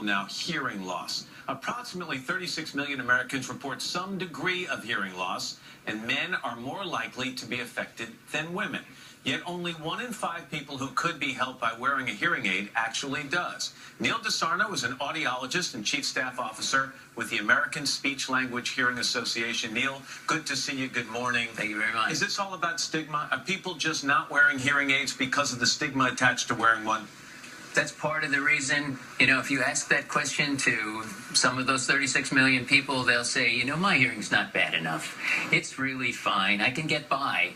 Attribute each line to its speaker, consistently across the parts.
Speaker 1: Now, hearing loss. Approximately 36 million Americans report some degree of hearing loss, and men are more likely to be affected than women. Yet only 1 in 5 people who could be helped by wearing a hearing aid actually does. Neil DeSarno is an audiologist and chief staff officer with the American Speech Language Hearing Association. Neil, good to see you. Good morning.
Speaker 2: Thank you very much.
Speaker 1: Is this all about stigma? Are people just not wearing hearing aids because of the stigma attached to wearing one?
Speaker 2: That's part of the reason. If you ask that question to some of those 36 million people, they'll say, my hearing's not bad enough. It's really fine. I can get by.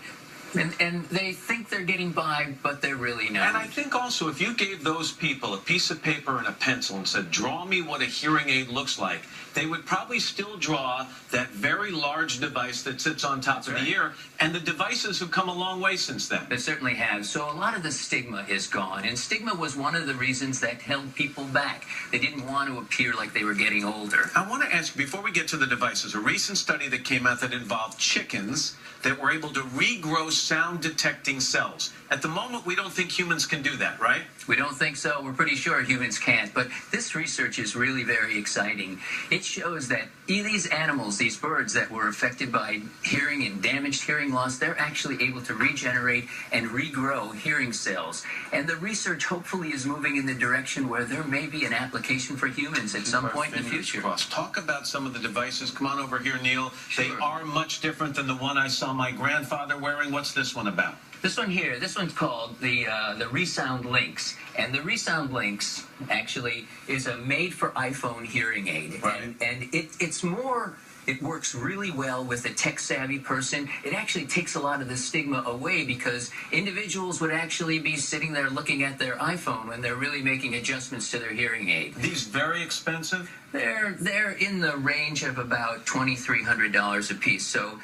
Speaker 2: And they think they're getting by, but they're really not.
Speaker 1: And I think also if you gave those people a piece of paper and a pencil and said, draw me what a hearing aid looks like, they would probably still draw that very large device that sits on top of the ear. And the devices have come a long way since then.
Speaker 2: They certainly have. So a lot of the stigma is gone. And stigma was one of the reasons that held people back. They didn't want to appear like they were getting older.
Speaker 1: I want to ask you, before we get to the devices, a recent study that came out that involved chickens that were able to regrow sound-detecting cells. At the moment, we don't think humans can do that, right?
Speaker 2: We don't think so. We're pretty sure humans can't. But this research is really very exciting. It shows that these animals, these birds that were affected by hearing and damaged hearing loss, they're actually able to regenerate and regrow hearing cells. And the research hopefully is moving in the direction where there may be an application for humans at some point in the future.
Speaker 1: Talk about some of the devices. Come on over here, Neil. Sure. They are much different than the one I saw my grandfather wearing. What's this one about?
Speaker 2: This one here, this one's called the ReSound Lynx. And the ReSound Lynx actually is a made-for-iPhone hearing aid.
Speaker 1: Right.
Speaker 2: And it works really well with a tech-savvy person. It actually takes a lot of the stigma away because individuals would actually be sitting there looking at their iPhone when they're really making adjustments to their hearing aid.
Speaker 1: These very expensive?
Speaker 2: They're in the range of about $2,300 a piece. So,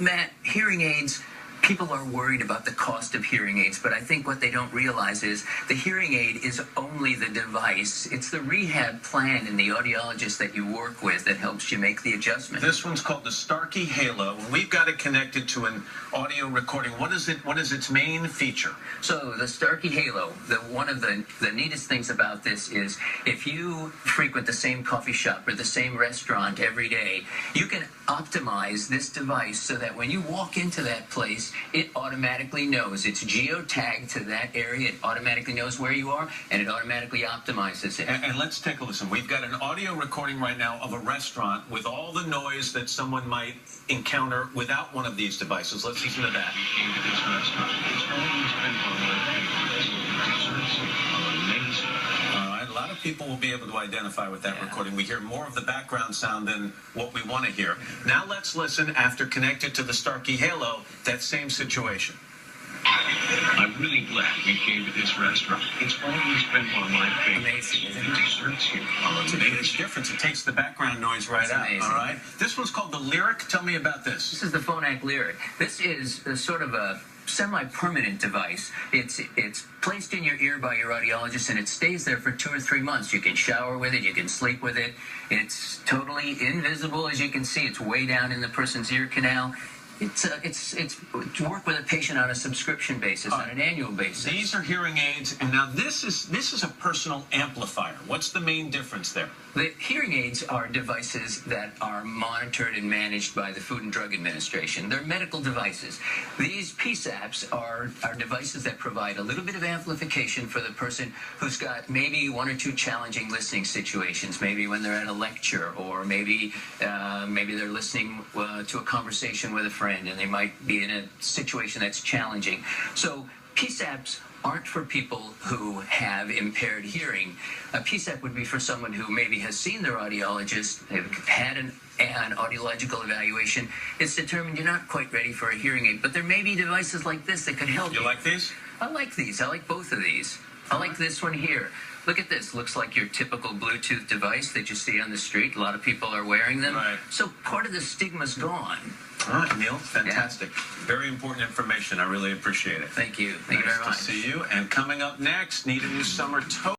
Speaker 2: Matt, hearing aids, people are worried about the cost of hearing aids, but I think what they don't realize is the hearing aid is only the device. It's the rehab plan and the audiologist that you work with that helps you make the adjustment.
Speaker 1: This one's called the Starkey Halo, and we've got it connected to an audio recording. What is its main feature?
Speaker 2: So the Starkey Halo, one of the neatest things about this is if you frequent the same coffee shop or the same restaurant every day, you can optimize this device so that when you walk into that place, it automatically knows. It's geotagged to that area. It automatically knows where you are, and it automatically optimizes it.
Speaker 1: And let's take a listen. We've got an audio recording right now of a restaurant with all the noise that someone might encounter without one of these devices. Let's listen to that. A lot of people will be able to identify with that recording. We hear more of the background sound than what we want to hear. Now let's listen, after connected to the Starkey Halo, that same situation.
Speaker 3: I'm really glad we came to this restaurant. It's always been one of my favorites.
Speaker 2: Amazing.
Speaker 3: The desserts here are
Speaker 1: It's a
Speaker 3: amazing.
Speaker 1: huge difference. It takes the background noise right out,
Speaker 2: amazing.
Speaker 1: all right? This one's called the Lyric. Tell me about this.
Speaker 2: This is the Phonak Lyric. This is sort of a semi-permanent device. It's placed in your ear by your audiologist, and it stays there for 2 or 3 months. You can shower with it. You can sleep with it. It's totally invisible, as you can see. It's way down in the person's ear canal. It's to work with a patient on a subscription basis, on an annual basis.
Speaker 1: These are hearing aids, and now this is a personal amplifier. What's the main difference there?
Speaker 2: The hearing aids are devices that are monitored and managed by the Food and Drug Administration. They're medical devices. These PSAPs are devices that provide a little bit of amplification for the person who's got maybe 1 or 2 challenging listening situations, maybe when they're at a lecture, or maybe they're listening to a conversation with a friend, and they might be in a situation that's challenging. So PSAPs aren't for people who have impaired hearing. A PSAP would be for someone who maybe has seen their audiologist, they've had an audiological evaluation. It's determined you're not quite ready for a hearing aid, but there may be devices like this that could help you.
Speaker 1: You like these?
Speaker 2: I like these. I like both of these. I like this one here. Look at this. Looks like your typical Bluetooth device that you see on the street. A lot of people are wearing them.
Speaker 1: Right.
Speaker 2: So part of the stigma's gone.
Speaker 1: All right, Neil, fantastic. Very important information. I really appreciate it.
Speaker 2: Thank you. Thank you very much.
Speaker 1: Nice to see you. And coming up next, need a new summer tote.